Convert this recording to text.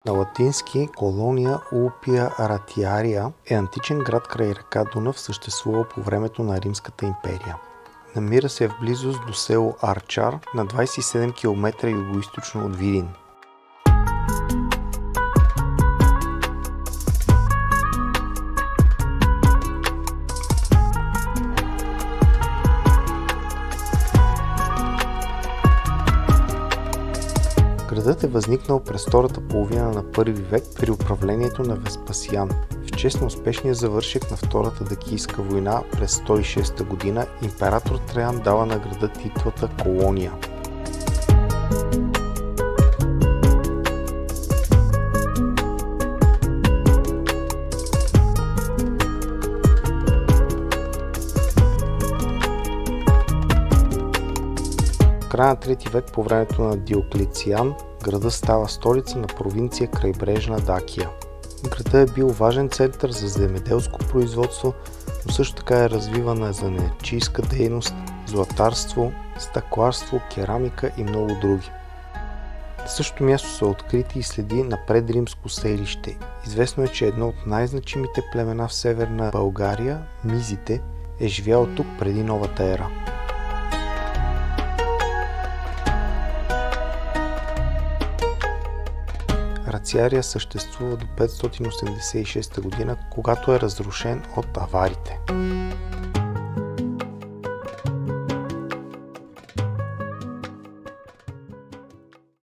На латински Колония Улпия Ратиария е античен град край река Дунав, съществувал по времето на Римската империя. Намира се в близост до село Арчар, на 27 км югоизточно от Видин. Градът е възникнал през втората половина на първи век при управлението на Веспасиан. В чест на успешния завършек на Втората дакийска война през 106 година, император Траян дава на града титлата Колония. В края на 3 век по времето на Диоклециан градът става столица на провинция крайбрежна Дакия. Градът е бил важен център за земеделско производство, но също така е развивана занаятчийска дейност, златарство, стъкларство, керамика и много други. На същото място са открити и следи на предримско селище. Известно е, че едно от най-значимите племена в Северна България, мизите, е живяло тук преди новата ера. Рациария съществува до 586 година, когато е разрушен от аварите.